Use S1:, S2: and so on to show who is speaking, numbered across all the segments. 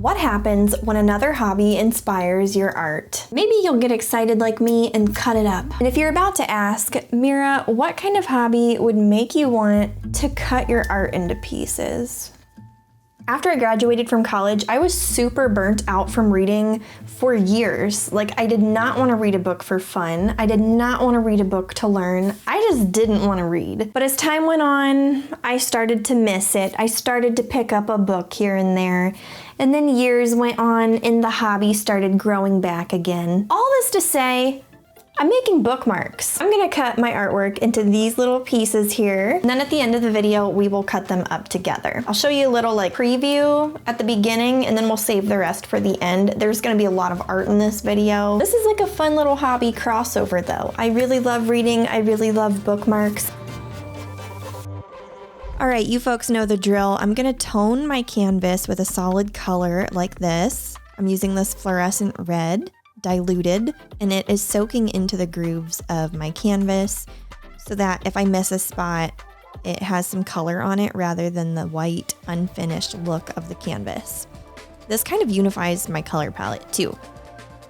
S1: What happens when another hobby inspires your art? Maybe you'll get excited like me and cut it up. And if you're about to ask, Mira, what kind of hobby would make you want to cut your art into pieces? After I graduated from college, I was super burnt out from reading for years. Like, I did not want to read a book for fun. I did not want to read a book to learn. I just didn't want to read. But as time went on, I started to miss it. I started to pick up a book here and there. And then years went on and the hobby started growing back again. All this to say, I'm making bookmarks. I'm gonna cut my artwork into these little pieces here. And then at the end of the video, we will cut them up together. I'll show you a little preview at the beginning and then we'll save the rest for the end. There's gonna be a lot of art in this video. This is like a fun little hobby crossover though. I really love reading. I really love bookmarks. All right, you folks know the drill. I'm gonna tone my canvas with a solid color like this. I'm using this fluorescent red, diluted, and it is soaking into the grooves of my canvas so that if I miss a spot, it has some color on it rather than the white, unfinished look of the canvas. This kind of unifies my color palette too.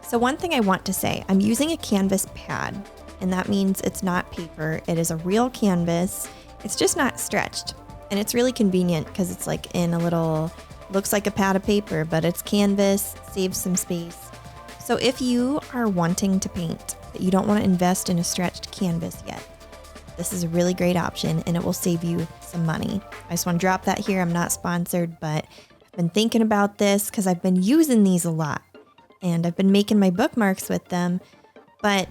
S1: So one thing I want to say, I'm using a canvas pad, and that means it's not paper. It is a real canvas. It's just not stretched. And it's really convenient because it's like in a little, looks like a pad of paper, but it's canvas, saves some space. So if you are wanting to paint, but you don't want to invest in a stretched canvas yet, this is a really great option and it will save you some money. I just want to drop that here. I'm not sponsored, but I've been thinking about this because I've been using these a lot and I've been making my bookmarks with them, but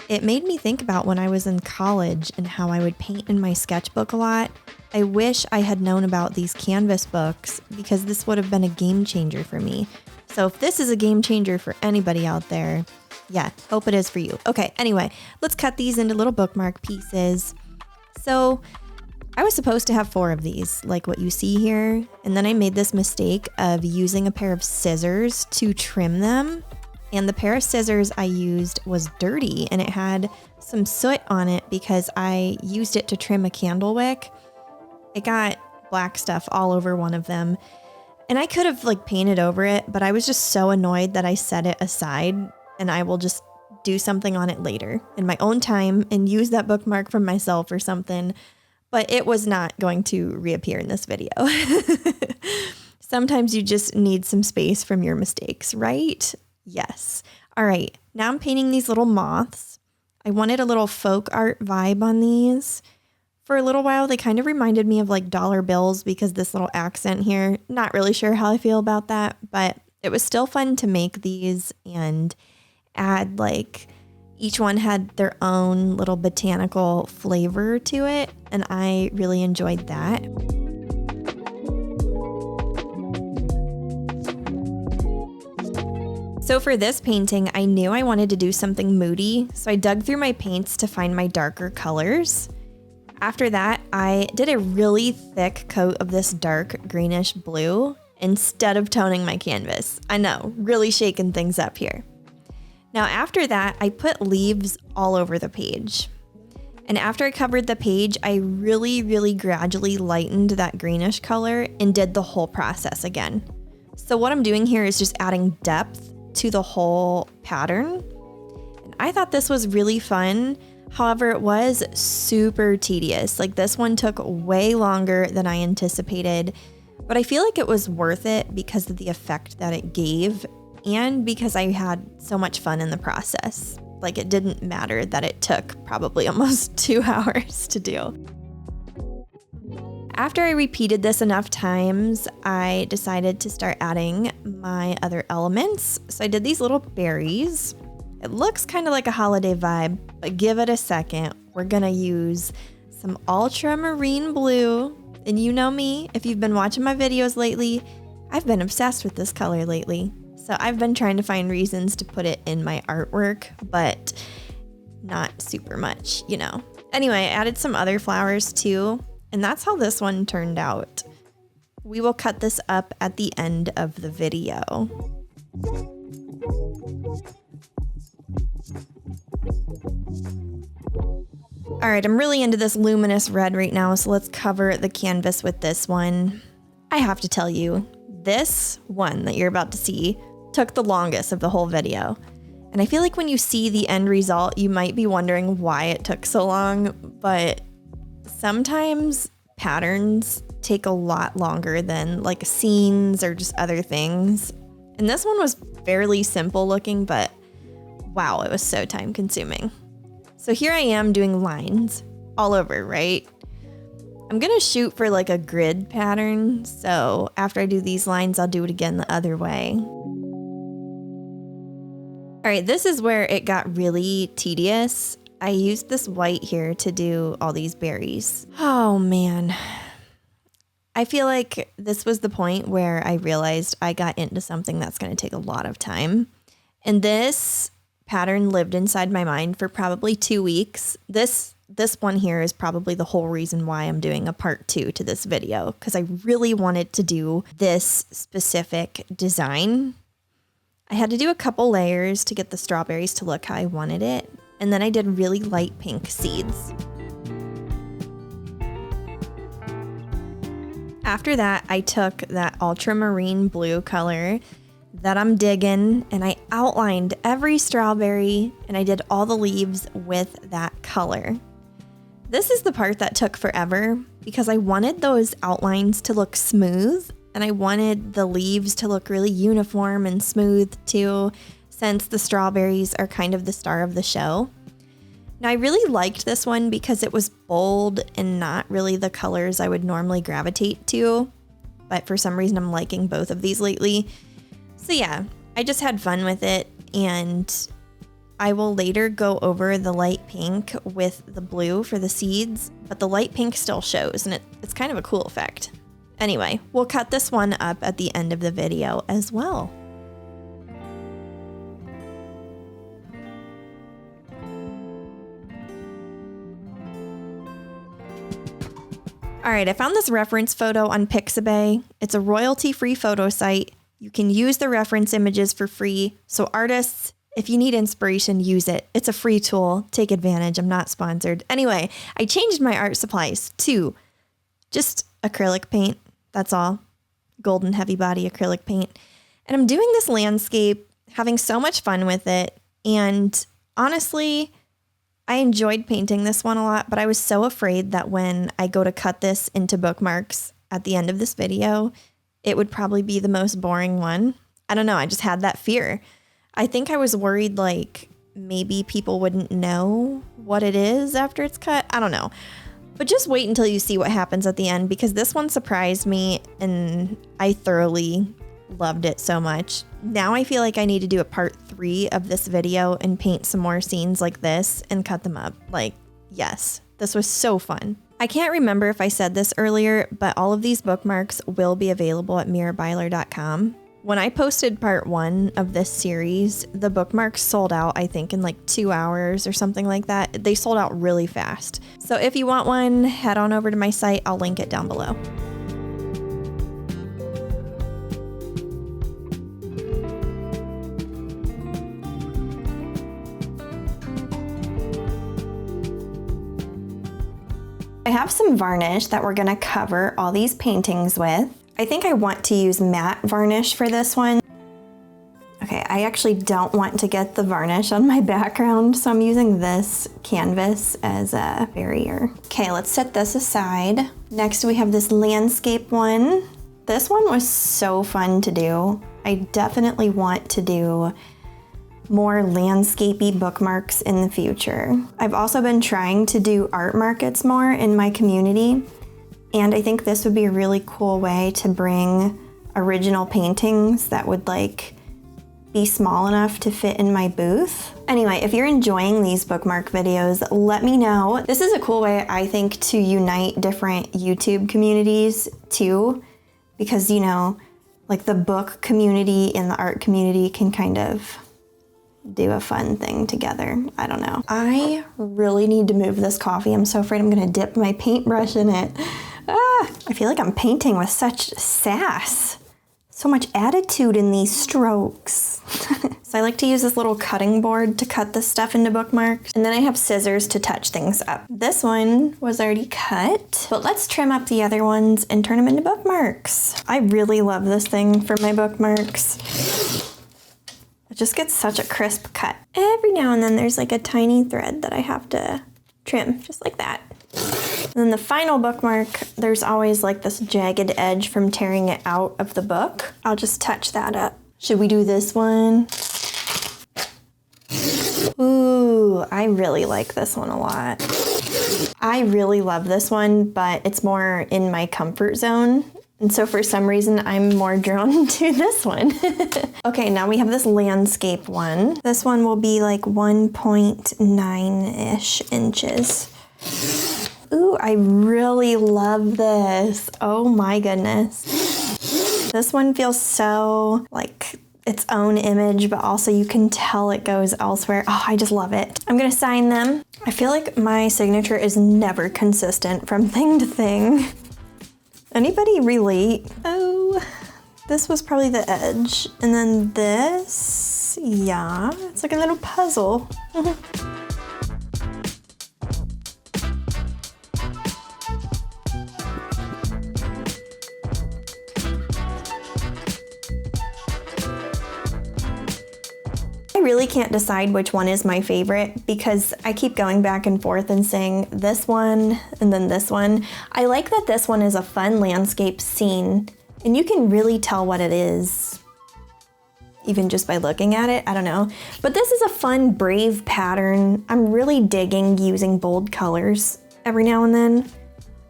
S1: it made me think about when I was in college and how I would paint in my sketchbook a lot. I wish I had known about these canvas books because this would have been a game changer for me. So if this is a game changer for anybody out there, yeah, hope it is for you. Okay, anyway, let's cut these into little bookmark pieces. So I was supposed to have 4 of these, like what you see here. And then I made this mistake of using a pair of scissors to trim them. And the pair of scissors I used was dirty and it had some soot on it because I used it to trim a candle wick. It got black stuff all over one of them. And I could have painted over it, but I was just so annoyed that I set it aside and I will just do something on it later in my own time and use that bookmark from myself or something. But it was not going to reappear in this video. Sometimes you just need some space from your mistakes, right? Yes. All right. Now I'm painting these little moths. I wanted a little folk art vibe on these. For a little while, they kind of reminded me of dollar bills because this little accent here, not really sure how I feel about that, but it was still fun to make these and add each one had their own little botanical flavor to it. And I really enjoyed that. So for this painting, I knew I wanted to do something moody. So I dug through my paints to find my darker colors. After that, I did a really thick coat of this dark greenish blue instead of toning my canvas. I know, really shaking things up here. Now after that, I put leaves all over the page. And after I covered the page, I really gradually lightened that greenish color and did the whole process again. So what I'm doing here is just adding depth to the whole pattern. And I thought this was really fun. However, it was super tedious. This one took way longer than I anticipated, but I feel like it was worth it because of the effect that it gave and because I had so much fun in the process. It didn't matter that it took probably almost 2 hours to do. After I repeated this enough times, I decided to start adding my other elements. So I did these little berries. It looks kind of like a holiday vibe, but give it a second. We're gonna use some ultramarine blue. And you know me, if you've been watching my videos lately, I've been obsessed with this color lately. So I've been trying to find reasons to put it in my artwork, but not super much, you know. Anyway, I added some other flowers too, and that's how this one turned out. We will cut this up at the end of the video. All right, I'm really into this luminous red right now, so let's cover the canvas with this one. I have to tell you, This one that you're about to see took the longest of the whole video. And I feel like when you see the end result, you might be wondering why it took so long, but sometimes patterns take a lot longer than like scenes or just other things. And this one was fairly simple looking, but wow, it was so time consuming. So here I am doing lines all over, right? I'm gonna shoot for like a grid pattern. So after I do these lines, I'll do it again the other way. All right, this is where it got really tedious. I used this white here to do all these berries. Oh man. I feel like this was the point where I realized I got into something that's gonna take a lot of time. And this pattern lived inside my mind for probably 2 weeks. This one here is probably the whole reason why I'm doing a part 2 to this video, because I really wanted to do this specific design. I had to do a couple layers to get the strawberries to look how I wanted it. And then I did really light pink seeds. After that, I took that ultramarine blue color that I'm digging, and I outlined every strawberry, and I did all the leaves with that color. This is the part that took forever because I wanted those outlines to look smooth, and I wanted the leaves to look really uniform and smooth too, since the strawberries are kind of the star of the show. Now, I really liked this one because it was bold and not really the colors I would normally gravitate to, but for some reason I'm liking both of these lately. So yeah, I just had fun with it, and I will later go over the light pink with the blue for the seeds, but the light pink still shows, and it's kind of a cool effect. Anyway, we'll cut this one up at the end of the video as well. All right, I found this reference photo on Pixabay. It's a royalty-free photo site. You can use the reference images for free. So artists, if you need inspiration, use it. It's a free tool. Take advantage. I'm not sponsored. Anyway, I changed my art supplies to just acrylic paint. That's all. Golden heavy body acrylic paint. And I'm doing this landscape, having so much fun with it. And honestly, I enjoyed painting this one a lot, but I was so afraid that when I go to cut this into bookmarks at the end of this video, it would probably be the most boring one. I don't know. I just had that fear. I think I was worried like maybe people wouldn't know what it is after it's cut. I don't know. But just wait until you see what happens at the end, because this one surprised me and I thoroughly loved it so much. Now I feel like I need to do a part 3 of this video and paint some more scenes like this and cut them up. Like, yes, this was so fun. I can't remember if I said this earlier, but all of these bookmarks will be available at mirabyler.com. When I posted part 1 of this series, the bookmarks sold out, I think, in like 2 hours or something like that. They sold out really fast. So if you want one, head on over to my site. I'll link it down below. I have some varnish that we're gonna cover all these paintings with. I think I want to use matte varnish for this one. Okay, I actually don't want to get the varnish on my background, so I'm using this canvas as a barrier. Okay, let's set this aside. Next we have this landscape one. This one was so fun to do. I definitely want to do more landscapey bookmarks in the future. I've also been trying to do art markets more in my community, and I think this would be a really cool way to bring original paintings that would like be small enough to fit in my booth. Anyway, if you're enjoying these bookmark videos, let me know. This is a cool way, I think, to unite different YouTube communities too, because you know, like the book community and the art community can kind of do a fun thing together. I don't know. I really need to move this coffee. I'm so afraid I'm gonna dip my paintbrush in it. I feel like I'm painting with such sass. So much attitude in these strokes. So I like to use this little cutting board to cut this stuff into bookmarks. And then I have scissors to touch things up. This one was already cut, but let's trim up the other ones and turn them into bookmarks. I really love this thing for my bookmarks. It just gets such a crisp cut. Every now and then there's like a tiny thread that I have to trim, just like that. And then the final bookmark, there's always like this jagged edge from tearing it out of the book. I'll just touch that up. Should we do this one? Ooh, I really like this one a lot. I really love this one, but it's more in my comfort zone. And so for some reason, I'm more drawn to this one. Okay, now we have this landscape one. This one will be like 1.9-ish inches. Ooh, I really love this. Oh my goodness. This one feels so like its own image, but also you can tell it goes elsewhere. Oh, I just love it. I'm gonna sign them. I feel like my signature is never consistent from thing to thing. Anybody relate? Oh, this was probably the edge. And then this, yeah, it's like a little puzzle. I really can't decide which one is my favorite because I keep going back and forth and saying this one and then this one. I like that this one is a fun landscape scene and you can really tell what it is even just by looking at it. I don't know. But this is a fun, brave pattern. I'm really digging using bold colors every now and then,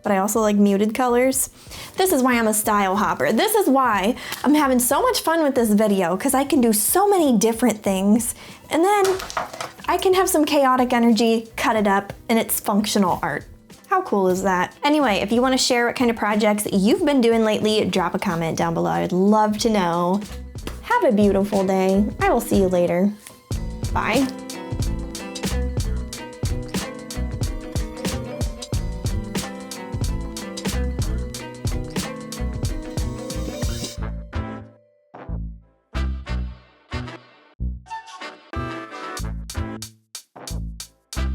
S1: but I also like muted colors. This is why I'm a style hopper. This is why I'm having so much fun with this video because I can do so many different things and then I can have some chaotic energy, cut it up, and it's functional art. How cool is that? Anyway, if you want to share what kind of projects you've been doing lately, drop a comment down below. I'd love to know. Have a beautiful day. I will see you later. Bye.